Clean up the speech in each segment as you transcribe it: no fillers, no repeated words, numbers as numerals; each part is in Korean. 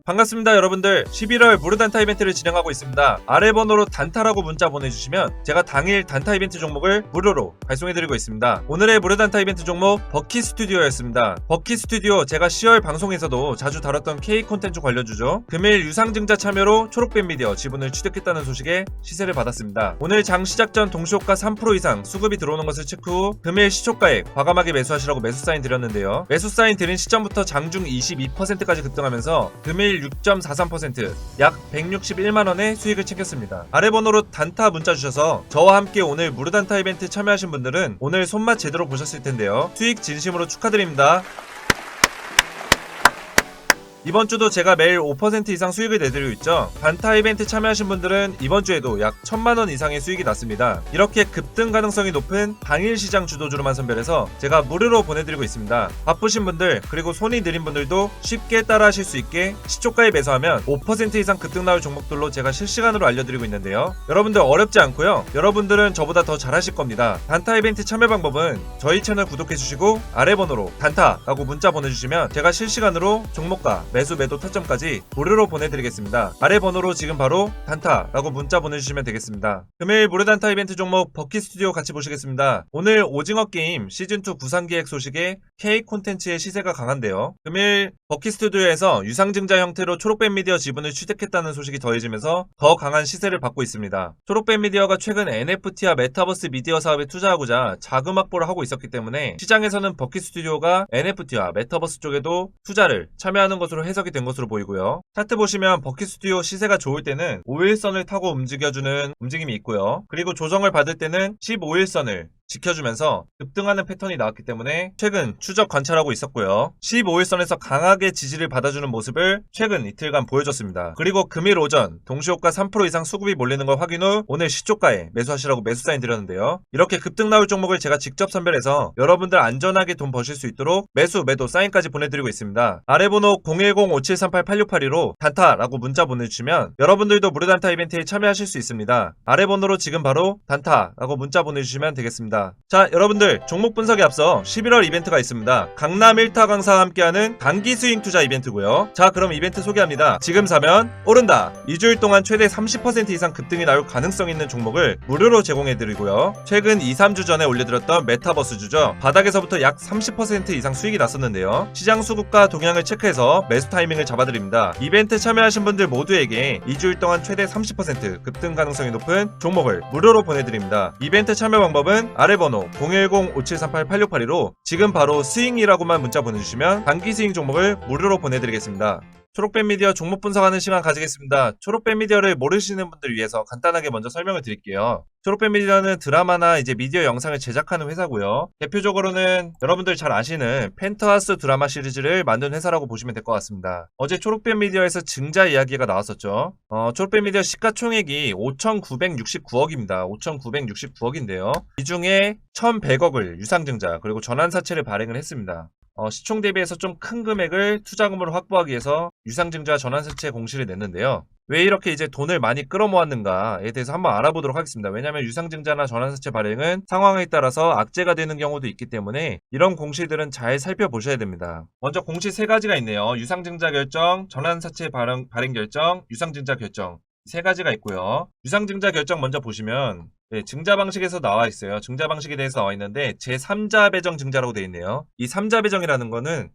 반갑습니다 여러분들. 11월 무료 단타 이벤트를 진행하고 있습니다. 아래 번호로 단타라고 문자 보내주시면 제가 당일 단타 이벤트 종목을 무료로 발송해드리고 있습니다. 오늘의 무료 단타 이벤트 종목 버키 스튜디오였습니다. 버키 스튜디오 제가 10월 방송에서도 자주 다뤘던 K 콘텐츠 관련주죠. 금일 유상증자 참여로 초록뱀 미디어 지분을 취득했다는 소식에 시세를 받았습니다. 오늘 장 시작 전 동시호가 3% 이상 수급이 들어오는 것을 체크 후 금일 시초가에 과감하게 매수하시라고 매수 사인 드렸는데요. 매수 사인 드린 시점부터 장중 22%까지 급등하면서 금일 6.43% 약 161만원의 수익을 챙겼습니다. 아래 번호로 단타 문자 주셔서 저와 함께 오늘 무료 단타 이벤트 참여하신 분들은 오늘 손맛 제대로 보셨을 텐데요. 수익 진심으로 축하드립니다. 이번 주도 제가 매일 5% 이상 수익을 내드리고 있죠. 단타 이벤트 참여하신 분들은 이번 주에도 약 1000만원 이상의 수익이 났습니다. 이렇게 급등 가능성이 높은 당일 시장 주도주로만 선별해서 제가 무료로 보내드리고 있습니다. 바쁘신 분들 그리고 손이 느린 분들도 쉽게 따라 하실 수 있게 시초가에 매수하면 5% 이상 급등 나올 종목들로 제가 실시간으로 알려드리고 있는데요. 여러분들 어렵지 않고요. 여러분들은 저보다 더 잘하실 겁니다. 단타 이벤트 참여 방법은 저희 채널 구독해주시고 아래 번호로 단타라고 문자 보내주시면 제가 실시간으로 종목과 매수 매도 타점까지 무료로 보내드리겠습니다. 아래 번호로 지금 바로 단타라고 문자 보내주시면 되겠습니다. 금일 무료 단타 이벤트 종목 버키 스튜디오 같이 보시겠습니다. 오늘 오징어 게임 시즌2 구상기획 소식에 K 콘텐츠의 시세가 강한데요. 금일 버키 스튜디오에서 유상증자 형태로 초록뱀 미디어 지분을 취득했다는 소식이 더해지면서 더 강한 시세를 받고 있습니다. 초록뱀 미디어가 최근 NFT와 메타버스 미디어 사업에 투자하고자 자금 확보를 하고 있었기 때문에 시장에서는 버키 스튜디오가 NFT와 메타버스 쪽에도 투자를 참여하는 것으로 해석이 된 것으로 보이고요. 차트 보시면 버키 스튜디오 시세가 좋을 때는 5일선을 타고 움직여주는 움직임이 있고요. 그리고 조정을 받을 때는 15일선을 지켜주면서 급등하는 패턴이 나왔기 때문에 최근 추적 관찰하고 있었고요. 15일선에서 강하게 지지를 받아주는 모습을 최근 이틀간 보여줬습니다. 그리고 금일 오전 동시호가 3% 이상 수급이 몰리는 걸 확인 후 오늘 시초가에 매수하시라고 매수 사인 드렸는데요. 이렇게 급등 나올 종목을 제가 직접 선별해서 여러분들 안전하게 돈 버실 수 있도록 매수 매도 사인까지 보내드리고 있습니다. 아래 번호 010-5738-8682로 단타라고 문자 보내주시면 여러분들도 무료 단타 이벤트에 참여하실 수 있습니다. 아래 번호로 지금 바로 단타라고 문자 보내주시면 되겠습니다. 자 여러분들 종목 분석에 앞서 11월 이벤트가 있습니다. 강남 1타 강사와 함께하는 단기 스윙 투자 이벤트고요. 자 그럼 이벤트 소개합니다. 지금 사면 오른다. 2주일 동안 최대 30% 이상 급등이 나올 가능성 있는 종목을 무료로 제공해드리고요. 최근 2-3주 전에 올려드렸던 메타버스주죠. 바닥에서부터 약 30% 이상 수익이 났었는데요. 시장 수급과 동향을 체크해서 매수 타이밍을 잡아드립니다. 이벤트 참여하신 분들 모두에게 2주일 동안 최대 30% 급등 가능성이 높은 종목을 무료로 보내드립니다. 이벤트 참여 방법은 아래 번호 010-5738-8682로 지금 바로 스윙이라고만 문자 보내주시면 단기 스윙 종목을 무료로 보내드리겠습니다. 초록뱀 미디어 종목 분석하는 시간 가지겠습니다. 초록뱀 미디어를 모르시는 분들 위해서 간단하게 먼저 설명을 드릴게요. 초록뱀 미디어는 드라마나 이제 미디어 영상을 제작하는 회사고요. 대표적으로는 여러분들 잘 아시는 펜트하우스 드라마 시리즈를 만든 회사라고 보시면 될 것 같습니다. 어제 초록뱀 미디어에서 증자 이야기가 나왔었죠. 초록뱀 미디어 시가총액이 5,969억입니다. 5,969억인데요. 이 중에 1,100억을 유상증자 그리고 전환사채를 발행을 했습니다. 시총 대비해서 좀 큰 금액을 투자금으로 확보하기 위해서 유상증자 전환사채 공시를 냈는데요. 왜 이렇게 이제 돈을 많이 끌어모았는가에 대해서 한번 알아보도록 하겠습니다. 왜냐하면 유상증자나 전환사채 발행은 상황에 따라서 악재가 되는 경우도 있기 때문에 이런 공시들은 잘 살펴보셔야 됩니다. 먼저 공시 3가지가 있네요. 유상증자 결정, 전환사채 발행 결정, 유상증자 결정. 3가지가 있고요. 유상증자 결정 먼저 보시면 증자 방식에서 나와 있어요. 증자 방식에 대해서 나와 있는데 제3자 배정 증자라고 되어 있네요. 이 3자 배정이라는 거는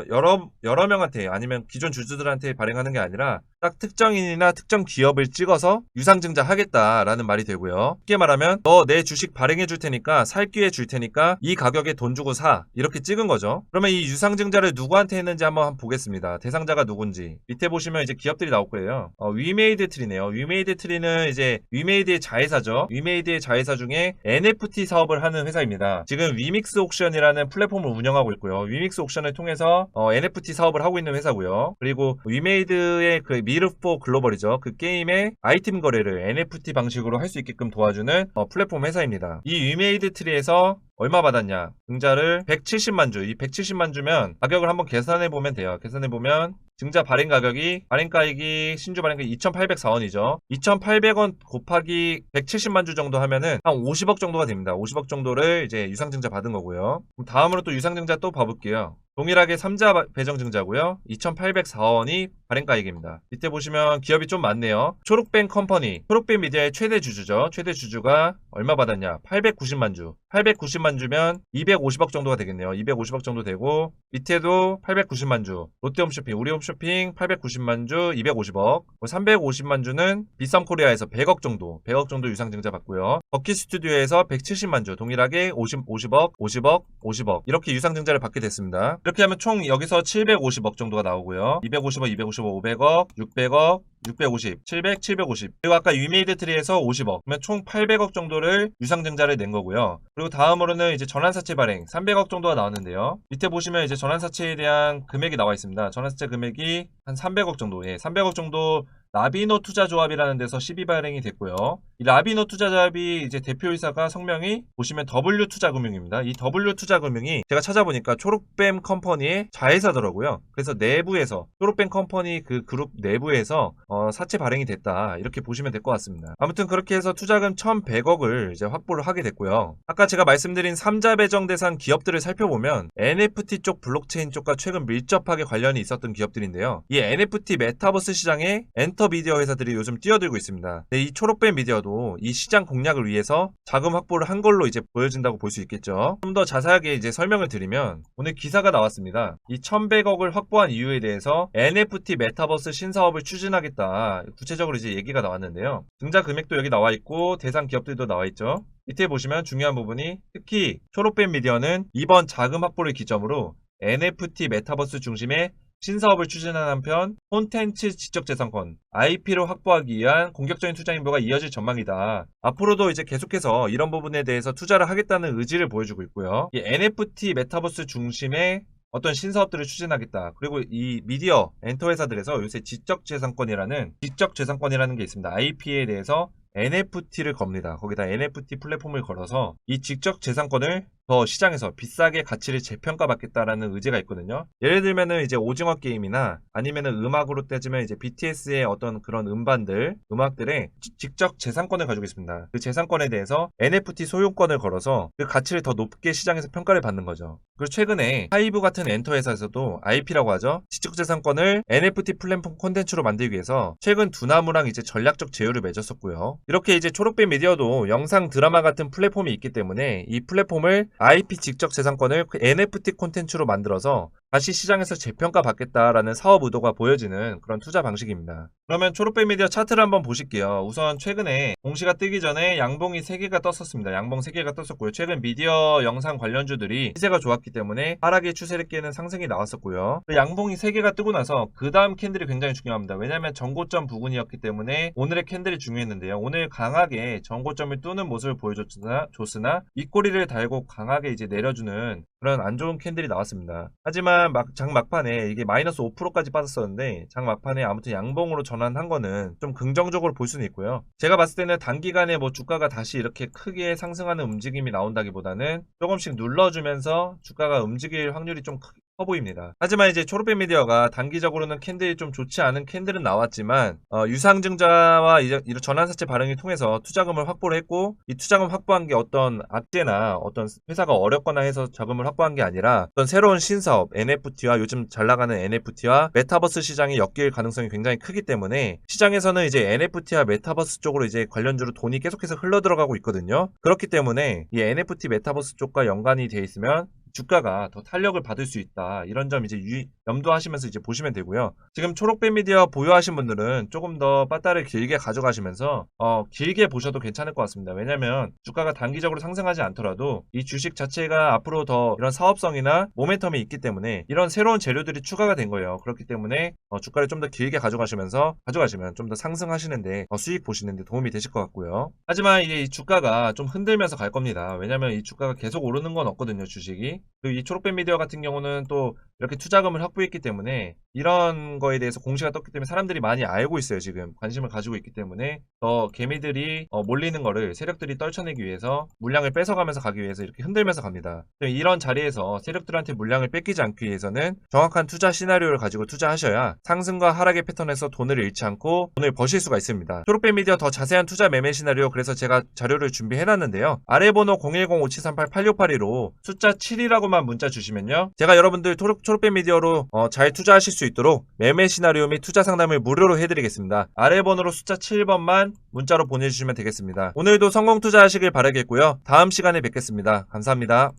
여러 명한테 아니면 기존 주주들한테 발행하는 게 아니라 딱 특정인이나 특정 기업을 찍어서 유상증자 하겠다라는 말이 되고요. 쉽게 말하면 너 내 주식 발행해 줄 테니까 살 기회 줄 테니까 이 가격에 돈 주고 사 이렇게 찍은 거죠. 그러면 이 유상증자를 누구한테 했는지 한번 보겠습니다. 대상자가 누군지 밑에 보시면 이제 기업들이 나올 거예요. 위메이드 트리네요. 위메이드 트리는 이제 위메이드의 자회사죠. 위메이드의 자회사 중에 NFT 사업을 하는 회사입니다. 지금 위믹스 옥션이라는 플랫폼을 운영하고 있고요. 위믹스 옥션을 통해서 NFT 사업을 하고 있는 회사고요. 그리고 위메이드의 그 미르포 글로벌이죠. 그 게임의 아이템 거래를 NFT 방식으로 할 수 있게끔 도와주는 플랫폼 회사입니다. 이 위메이드 트리에서 얼마 받았냐? 증자를 170만 주. 이 170만 주면 가격을 한번 계산해 보면 돼요. 계산해 보면 증자 발행 가격이 발행가액이 신주 발행가액이 2,804원이죠. 2,800원 곱하기 170만 주 정도 하면은 한 50억 정도가 됩니다. 50억 정도를 이제 유상증자 받은 거고요. 그럼 다음으로 또 유상증자 또 봐볼게요. 동일하게 3자 배정증자고요. 2,804원이 발행가액입니다. 밑에 보시면 기업이 좀 많네요. 초록뱀 컴퍼니, 초록뱀 미디어의 최대 주주죠. 최대 주주가 얼마 받았냐? 890만 주. 890만 주면 250억 정도가 되겠네요. 250억 정도 되고, 밑에도 890만 주. 롯데홈쇼핑, 우리홈쇼핑 890만 주, 250억. 350만 주는 비썸코리아에서 100억 정도, 100억 정도 유상증자 받고요. 버킷 스튜디오에서 170만 주, 동일하게 50억, 50억, 50억. 이렇게 유상증자를 받게 됐습니다. 이렇게 하면 총 여기서 750억 정도가 나오고요. 250억, 250억, 500억, 600억, 650, 700, 750. 그리고 아까 위메이드 트리에서 50억. 그러면 총 800억 정도를 유상증자를 낸 거고요. 그리고 다음으로는 이제 전환사채 발행 300억 정도가 나왔는데요. 밑에 보시면 이제 전환사채에 대한 금액이 나와 있습니다. 전환사채 금액이 한 300억 정도, 300억 정도 라비노 투자조합이라는 데서 12 발행이 됐고요. 이 라비노 투자조합이 이제 대표이사가 성명이 보시면 W투자금융입니다. 이 W투자금융이 제가 찾아보니까 초록뱀 컴퍼니의 자회사더라고요. 그래서 내부에서 초록뱀 컴퍼니 그 그룹 내부에서 사채 발행이 됐다. 이렇게 보시면 될 것 같습니다. 아무튼 그렇게 해서 투자금 1,100억을 이제 확보를 하게 됐고요. 아까 제가 말씀드린 3자 배정 대상 기업들을 살펴보면 NFT 쪽 블록체인 쪽과 최근 밀접하게 관련이 있었던 기업들인데요. 이 NFT 메타버스 시장에 엔터미디어 회사들이 요즘 뛰어들고 있습니다. 네, 이 초록뱀 미디어도 이 시장 공략을 위해서 자금 확보를 한 걸로 이제 보여진다고 볼 수 있겠죠. 좀 더 자세하게 이제 설명을 드리면 오늘 기사가 나왔습니다. 이 1,100억을 확보한 이유에 대해서 NFT 메타버스 신사업을 추진하겠다. 구체적으로 이제 얘기가 나왔는데요. 증자 금액도 여기 나와 있고 대상 기업들도 나와 있죠. 밑에 보시면 중요한 부분이 특히 초록뱀 미디어는 이번 자금 확보를 기점으로 NFT 메타버스 중심의 신사업을 추진하는 한편 콘텐츠 지적재산권, IP를 확보하기 위한 공격적인 투자 인도가 이어질 전망이다. 앞으로도 이제 계속해서 이런 부분에 대해서 투자를 하겠다는 의지를 보여주고 있고요. 이 NFT 메타버스 중심의 어떤 신사업들을 추진하겠다. 그리고 이 미디어 엔터 회사들에서 요새 지적재산권이라는 게 있습니다. IP에 대해서 NFT를 겁니다. 거기다 NFT 플랫폼을 걸어서 이 지적재산권을 더 시장에서 비싸게 가치를 재평가받겠다라는 의지가 있거든요. 예를 들면은 이제 오징어 게임이나 아니면은 음악으로 따지면 이제 BTS의 어떤 그런 음악들의 직접 재산권을 가지고 있습니다. 그 재산권에 대해서 NFT 소유권을 걸어서 그 가치를 더 높게 시장에서 평가를 받는 거죠. 그리고 최근에 하이브 같은 엔터 회사에서도 IP라고 하죠. 지적재산권을 NFT 플랫폼 콘텐츠로 만들기 위해서 최근 두나무랑 이제 전략적 제휴를 맺었었고요. 이렇게 이제 초록뱀 미디어도 영상 드라마 같은 플랫폼이 있기 때문에 이 플랫폼을 IP 지적재산권을 NFT 콘텐츠로 만들어서 다시 시장에서 재평가 받겠다라는 사업 의도가 보여지는 그런 투자 방식입니다. 그러면 초록뱀 미디어 차트를 한번 보실게요. 우선 최근에 공시가 뜨기 전에 양봉이 3개가 떴었습니다. 양봉 3개가 떴었고요. 최근 미디어 영상 관련주들이 시세가 좋았기 때문에 하락의 추세를 깨는 상승이 나왔었고요. 양봉이 3개가 뜨고 나서 그 다음 캔들이 굉장히 중요합니다. 왜냐하면 전고점 부근이었기 때문에 오늘의 캔들이 중요했는데요. 오늘 강하게 전고점을 뚫는 모습을 보여줬으나 윗꼬리를 달고 강하게 이제 내려주는 그런 안 좋은 캔들이 나왔습니다. 하지만 장 막판에 이게 마이너스 5%까지 빠졌었는데 장 막판에 아무튼 양봉으로 전환한 거는 좀 긍정적으로 볼 수는 있고요. 제가 봤을 때는 단기간에 뭐 주가가 다시 이렇게 크게 상승하는 움직임이 나온다기보다는 조금씩 눌러주면서 주가가 움직일 확률이 좀 커 보입니다. 하지만 이제 초록뱀 미디어가 단기적으로는 캔들이 좀 좋지 않은 캔들은 나왔지만 유상증자와 이런 전환사채 발행을 통해서 투자금을 확보를 했고 이 투자금 확보한 게 어떤 악재나 어떤 회사가 어렵거나 해서 자금을 확보한 게 아니라 어떤 새로운 신사업 NFT와 요즘 잘 나가는 NFT와 메타버스 시장이 엮일 가능성이 굉장히 크기 때문에 시장에서는 이제 NFT와 메타버스 쪽으로 이제 관련주로 돈이 계속해서 흘러 들어가고 있거든요. 그렇기 때문에 이 NFT 메타버스 쪽과 연관이 돼 있으면 주가가 더 탄력을 받을 수 있다. 이런 점 이제 염두하시면서 이제 보시면 되고요. 지금 초록뱀 미디어 보유하신 분들은 조금 더 빠따를 길게 가져가시면서 길게 보셔도 괜찮을 것 같습니다. 왜냐면 주가가 단기적으로 상승하지 않더라도 이 주식 자체가 앞으로 더 이런 사업성이나 모멘텀이 있기 때문에 이런 새로운 재료들이 추가가 된 거예요. 그렇기 때문에 주가를 좀 더 길게 가져가시면 좀 더 상승하시는데 수익 보시는데 도움이 되실 것 같고요. 하지만 이제 이 주가가 좀 흔들면서 갈 겁니다. 왜냐면 이 주가가 계속 오르는 건 없거든요. 주식이. 그리고 이 초록뱀 미디어 같은 경우는 또 이렇게 투자금을 확보했기 때문에 이런 거에 대해서 공시가 떴기 때문에 사람들이 많이 알고 있어요. 지금 관심을 가지고 있기 때문에 더 개미들이 몰리는 거를 세력들이 떨쳐내기 위해서 물량을 뺏어가면서 가기 위해서 이렇게 흔들면서 갑니다. 이런 자리에서 세력들한테 물량을 뺏기지 않기 위해서는 정확한 투자 시나리오를 가지고 투자하셔야 상승과 하락의 패턴에서 돈을 잃지 않고 돈을 버실 수가 있습니다. 초록뱀 미디어 더 자세한 투자 매매 시나리오 그래서 제가 자료를 준비해놨는데요. 아래 번호 010-5738-8682로 숫자 7이라고 7번만 문자 주시면요, 제가 여러분들 초록빛 미디어로 잘 투자하실 수 있도록 매매 시나리오 및 투자 상담을 무료로 해드리겠습니다. 아래 번호로 숫자 7번만 문자로 보내주시면 되겠습니다. 오늘도 성공 투자하시길 바라겠고요. 다음 시간에 뵙겠습니다. 감사합니다.